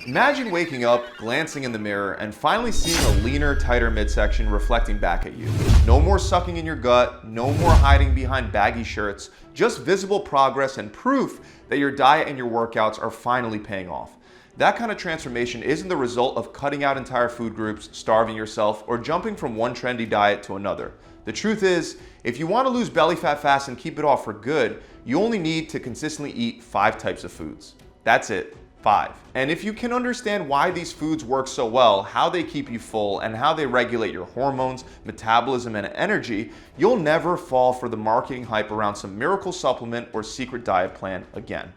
Imagine waking up, glancing in the mirror, and finally seeing a leaner, tighter midsection reflecting back at you. No more sucking in your gut, no more hiding behind baggy shirts, just visible progress and proof that your diet and your workouts are finally paying off. That kind of transformation isn't the result of cutting out entire food groups, starving yourself, or jumping from one trendy diet to another. The truth is, if you want to lose belly fat fast and keep it off for good, you only need to consistently eat 5 types of foods. That's it. 5. And if you can understand why these foods work so well, how they keep you full, and how they regulate your hormones, metabolism, and energy, you'll never fall for the marketing hype around some miracle supplement or secret diet plan again.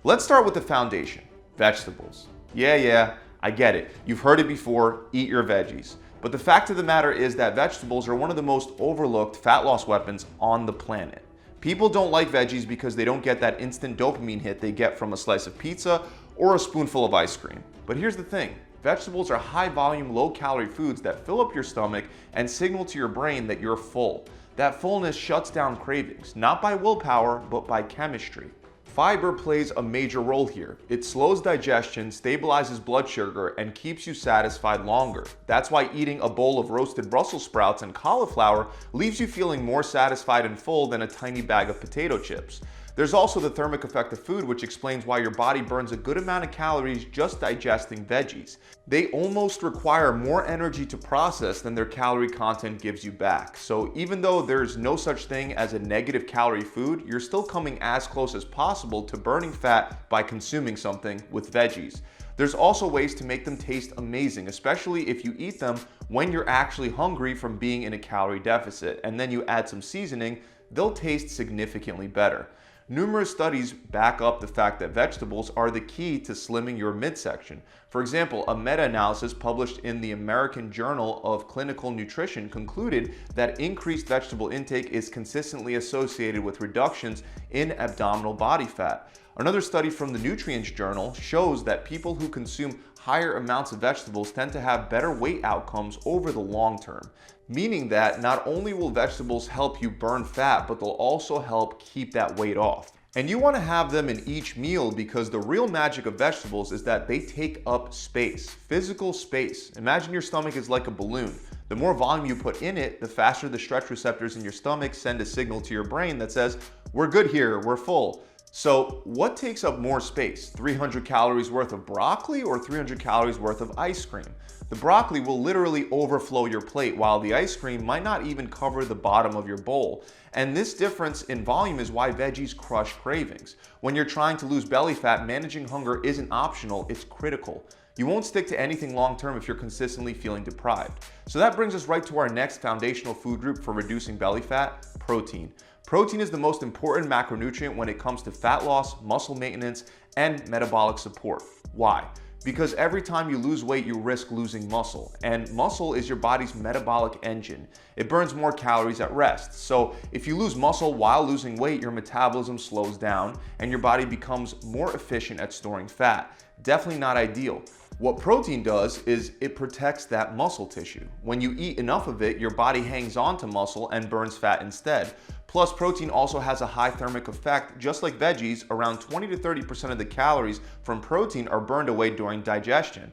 Let's start with the foundation: vegetables. Yeah, I get it. You've heard it before, eat your veggies. But the fact of the matter is that vegetables are one of the most overlooked fat loss weapons on the planet. People don't like veggies because they don't get that instant dopamine hit they get from a slice of pizza or a spoonful of ice cream. But here's the thing: vegetables are high volume, low calorie foods that fill up your stomach and signal to your brain that you're full. That fullness shuts down cravings, not by willpower, but by chemistry. Fiber plays a major role here. It slows digestion, stabilizes blood sugar, and keeps you satisfied longer. That's why eating a bowl of roasted Brussels sprouts and cauliflower leaves you feeling more satisfied and full than a tiny bag of potato chips. There's also the thermic effect of food, which explains why your body burns a good amount of calories just digesting veggies. They almost require more energy to process than their calorie content gives you back. So even though there's no such thing as a negative calorie food, you're still coming as close as possible to burning fat by consuming something with veggies. There's also ways to make them taste amazing, especially if you eat them when you're actually hungry from being in a calorie deficit, and then you add some seasoning, they'll taste significantly better. Numerous studies back up the fact that vegetables are the key to slimming your midsection. For example, a meta-analysis published in the American Journal of Clinical Nutrition concluded that increased vegetable intake is consistently associated with reductions in abdominal body fat. Another study from the Nutrients Journal shows that people who consume higher amounts of vegetables tend to have better weight outcomes over the long term, meaning that not only will vegetables help you burn fat, but they'll also help keep that weight off. And you want to have them in each meal because the real magic of vegetables is that they take up space, physical space. Imagine your stomach is like a balloon. The more volume you put in it, the faster the stretch receptors in your stomach send a signal to your brain that says, "We're good here, we're full." So what takes up more space? 300 calories worth of broccoli or 300 calories worth of ice cream? The broccoli will literally overflow your plate, while the ice cream might not even cover the bottom of your bowl. And this difference in volume is why veggies crush cravings. When you're trying to lose belly fat, managing hunger isn't optional, it's critical. You won't stick to anything long-term if you're consistently feeling deprived. So that brings us right to our next foundational food group for reducing belly fat: protein. Protein is the most important macronutrient when it comes to fat loss, muscle maintenance, and metabolic support. Why? Because every time you lose weight, you risk losing muscle. And muscle is your body's metabolic engine. It burns more calories at rest. So if you lose muscle while losing weight, your metabolism slows down and your body becomes more efficient at storing fat. Definitely not ideal. What protein does is it protects that muscle tissue. When you eat enough of it, your body hangs on to muscle and burns fat instead. Plus, protein also has a high thermic effect. Just like veggies, around 20 to 30% of the calories from protein are burned away during digestion.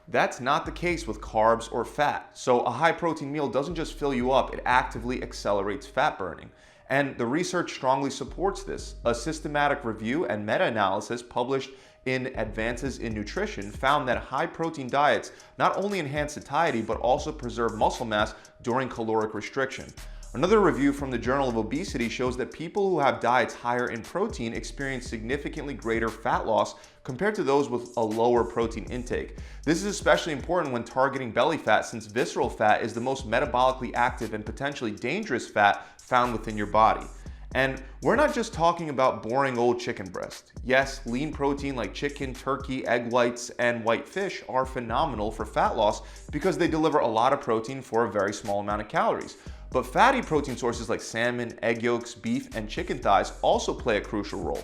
That's not the case with carbs or fat. So a high protein meal doesn't just fill you up, it actively accelerates fat burning. And the research strongly supports this. A systematic review and meta-analysis published in Advances in Nutrition found that high protein diets not only enhance satiety, but also preserve muscle mass during caloric restriction. Another review from the Journal of Obesity shows that people who have diets higher in protein experience significantly greater fat loss compared to those with a lower protein intake. This is especially important when targeting belly fat, since visceral fat is the most metabolically active and potentially dangerous fat found within your body. And we're not just talking about boring old chicken breast. Yes, lean protein like chicken, turkey, egg whites, and white fish are phenomenal for fat loss because they deliver a lot of protein for a very small amount of calories. But fatty protein sources like salmon, egg yolks, beef, and chicken thighs also play a crucial role.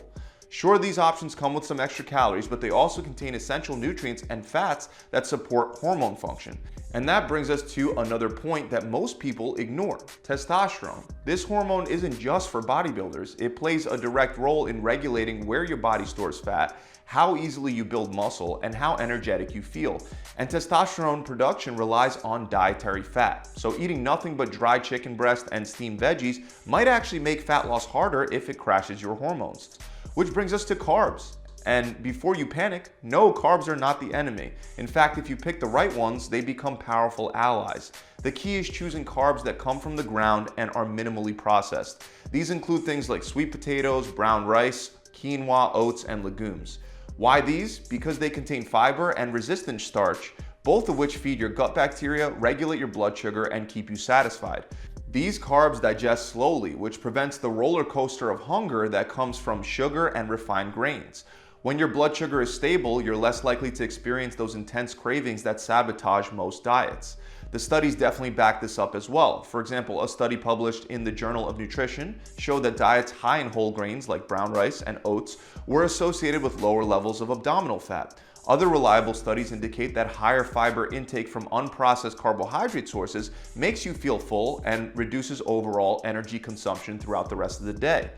Sure, these options come with some extra calories, but they also contain essential nutrients and fats that support hormone function. And that brings us to another point that most people ignore: testosterone. This hormone isn't just for bodybuilders. It plays a direct role in regulating where your body stores fat, how easily you build muscle, and how energetic you feel. And testosterone production relies on dietary fat. So eating nothing but dry chicken breast and steamed veggies might actually make fat loss harder if it crashes your hormones. Which brings us to carbs. And before you panic, no, carbs are not the enemy. In fact, if you pick the right ones, they become powerful allies. The key is choosing carbs that come from the ground and are minimally processed. These include things like sweet potatoes, brown rice, quinoa, oats, and legumes. Why these? Because they contain fiber and resistant starch, both of which feed your gut bacteria, regulate your blood sugar, and keep you satisfied. These carbs digest slowly, which prevents the roller coaster of hunger that comes from sugar and refined grains. When your blood sugar is stable, you're less likely to experience those intense cravings that sabotage most diets. The studies definitely back this up as well. For example, a study published in the Journal of Nutrition showed that diets high in whole grains like brown rice and oats were associated with lower levels of abdominal fat. Other reliable studies indicate that higher fiber intake from unprocessed carbohydrate sources makes you feel full and reduces overall energy consumption throughout the rest of the day.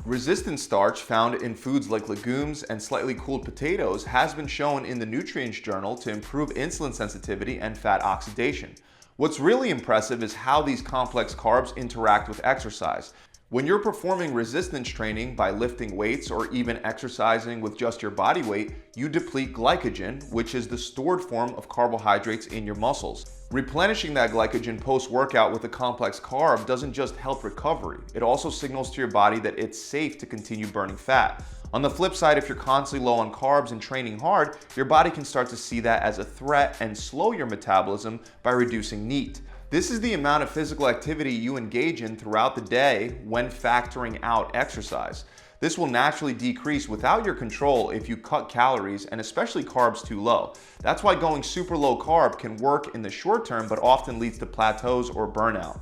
Resistant starch found in foods like legumes and slightly cooled potatoes has been shown in the Nutrients Journal to improve insulin sensitivity and fat oxidation. What's really impressive is how these complex carbs interact with exercise. When you're performing resistance training by lifting weights or even exercising with just your body weight, you deplete glycogen, which is the stored form of carbohydrates in your muscles. Replenishing that glycogen post-workout with a complex carb doesn't just help recovery, it also signals to your body that it's safe to continue burning fat. On the flip side, if you're constantly low on carbs and training hard, your body can start to see that as a threat and slow your metabolism by reducing NEAT. This is the amount of physical activity you engage in throughout the day when factoring out exercise. This will naturally decrease without your control if you cut calories and especially carbs too low. That's why going super low carb can work in the short term but often leads to plateaus or burnout.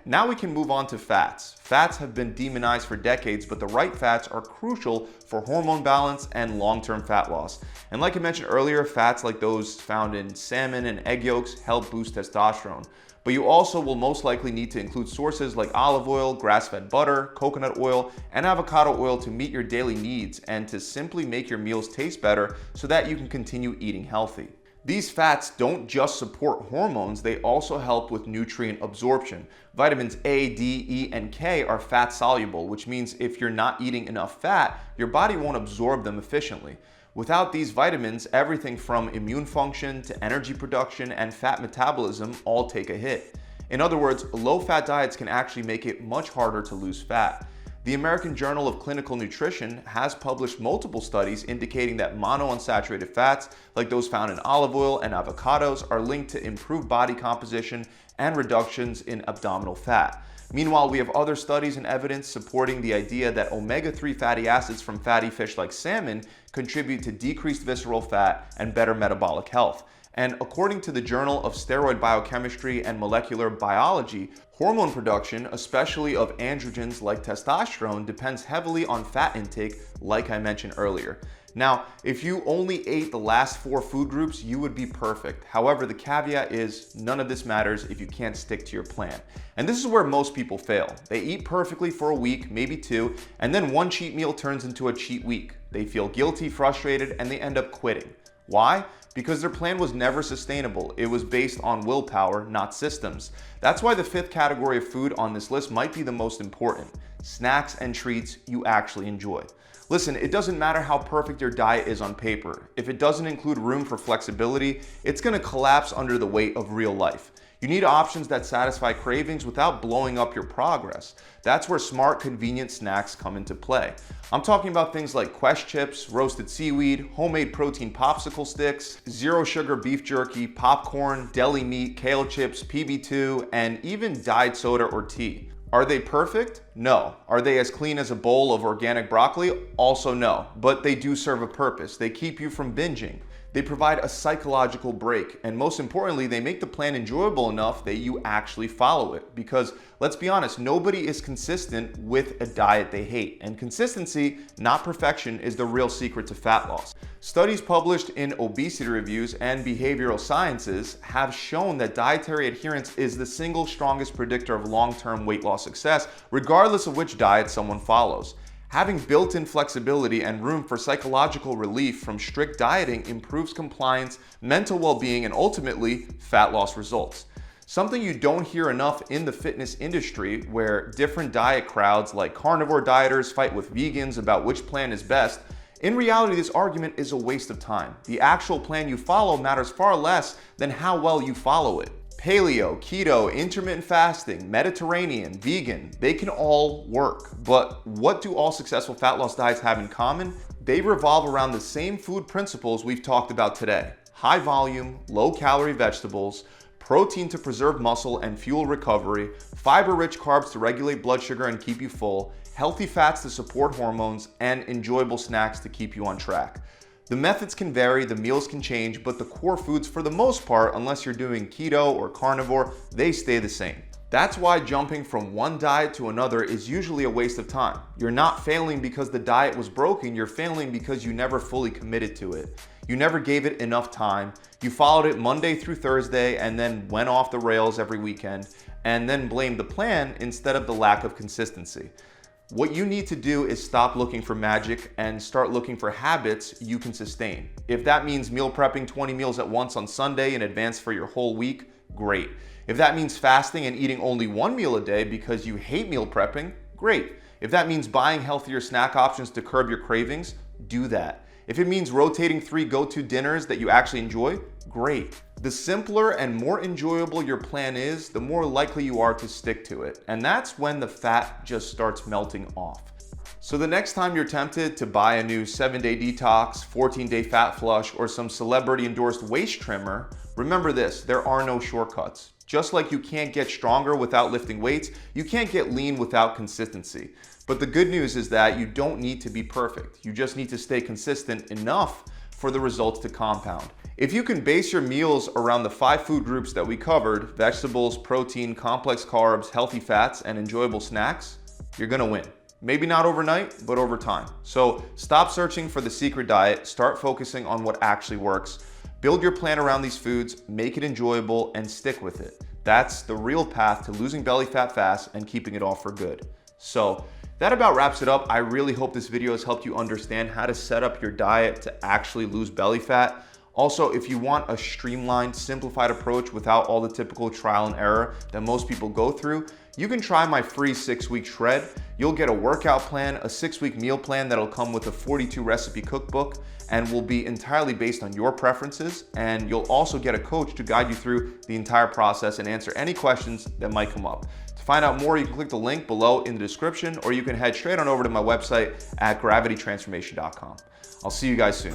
Now we can move on to fats. Fats have been demonized for decades, but the right fats are crucial for hormone balance and long-term fat loss. And like I mentioned earlier, fats like those found in salmon and egg yolks help boost testosterone. But you also will most likely need to include sources like olive oil, grass-fed butter, coconut oil, and avocado oil to meet your daily needs and to simply make your meals taste better so that you can continue eating healthy. These fats don't just support hormones, they also help with nutrient absorption. Vitamins A, D, E, and K are fat soluble, which means if you're not eating enough fat, your body won't absorb them efficiently. Without these vitamins, everything from immune function to energy production and fat metabolism all take a hit. In other words, low-fat diets can actually make it much harder to lose fat. The American Journal of Clinical Nutrition has published multiple studies indicating that monounsaturated fats, like those found in olive oil and avocados, are linked to improved body composition and reductions in abdominal fat. Meanwhile, we have other studies and evidence supporting the idea that omega-3 fatty acids from fatty fish like salmon contribute to decreased visceral fat and better metabolic health. And according to the Journal of Steroid Biochemistry and Molecular Biology, hormone production, especially of androgens like testosterone, depends heavily on fat intake, like I mentioned earlier. Now, if you only ate the last 4 food groups, you would be perfect. However, the caveat is none of this matters if you can't stick to your plan. And this is where most people fail. They eat perfectly for a week, maybe 2, and then one cheat meal turns into a cheat week. They feel guilty, frustrated, and they end up quitting. Why? Because their plan was never sustainable. It was based on willpower, not systems. That's why the 5th category of food on this list might be the most important: snacks and treats you actually enjoy. Listen, it doesn't matter how perfect your diet is on paper. If it doesn't include room for flexibility, it's gonna collapse under the weight of real life. You need options that satisfy cravings without blowing up your progress. That's where smart, convenient snacks come into play. I'm talking about things like Quest chips, roasted seaweed, homemade protein popsicle sticks, zero sugar beef jerky, popcorn, deli meat, kale chips, PB2, and even diet soda or tea. Are they perfect? No. Are they as clean as a bowl of organic broccoli? Also no. But they do serve a purpose. They keep you from binging. They provide a psychological break, and most importantly, they make the plan enjoyable enough that you actually follow it. Because let's be honest, nobody is consistent with a diet they hate, and consistency, not perfection, is the real secret to fat loss. Studies published in obesity reviews and behavioral sciences have shown that dietary adherence is the single strongest predictor of long-term weight loss success, regardless of which diet someone follows. Having built-in flexibility and room for psychological relief from strict dieting improves compliance, mental well-being, and ultimately fat loss results. Something you don't hear enough in the fitness industry, where different diet crowds like carnivore dieters fight with vegans about which plan is best. In reality, this argument is a waste of time. The actual plan you follow matters far less than how well you follow it. Paleo, keto, intermittent fasting, Mediterranean, vegan, they can all work. But what do all successful fat loss diets have in common? They revolve around the same food principles we've talked about today. High volume, low calorie vegetables, protein to preserve muscle and fuel recovery, fiber-rich carbs to regulate blood sugar and keep you full, healthy fats to support hormones, and enjoyable snacks to keep you on track. The methods can vary, the meals can change, but the core foods, for the most part, unless you're doing keto or carnivore, they stay the same. That's why jumping from one diet to another is usually a waste of time. You're not failing because the diet was broken, you're failing because you never fully committed to it. You never gave it enough time. You followed it Monday through Thursday and then went off the rails every weekend, and then blamed the plan instead of the lack of consistency. What you need to do is stop looking for magic and start looking for habits you can sustain. If that means meal prepping 20 meals at once on Sunday in advance for your whole week, great. If that means fasting and eating only one meal a day because you hate meal prepping, great. If that means buying healthier snack options to curb your cravings, do that. If it means rotating 3 go-to dinners that you actually enjoy, great. The simpler and more enjoyable your plan is, the more likely you are to stick to it. And that's when the fat just starts melting off. So the next time you're tempted to buy a new 7-day detox, 14-day fat flush, or some celebrity-endorsed waist trimmer, remember this: there are no shortcuts. Just like you can't get stronger without lifting weights, you can't get lean without consistency. But the good news is that you don't need to be perfect. You just need to stay consistent enough for the results to compound. If you can base your meals around the 5 food groups that we covered, vegetables, protein, complex carbs, healthy fats, and enjoyable snacks, you're gonna win. Maybe not overnight, but over time. So stop searching for the secret diet, start focusing on what actually works. Build your plan around these foods, make it enjoyable, and stick with it. That's the real path to losing belly fat fast and keeping it off for good. So that about wraps it up. I really hope this video has helped you understand how to set up your diet to actually lose belly fat. Also, if you want a streamlined, simplified approach without all the typical trial and error that most people go through, you can try my free 6-week shred. You'll get a workout plan, a 6-week meal plan that'll come with a 42 recipe cookbook and will be entirely based on your preferences. And you'll also get a coach to guide you through the entire process and answer any questions that might come up. To find out more, you can click the link below in the description, or you can head straight on over to my website at gravitytransformation.com. I'll see you guys soon.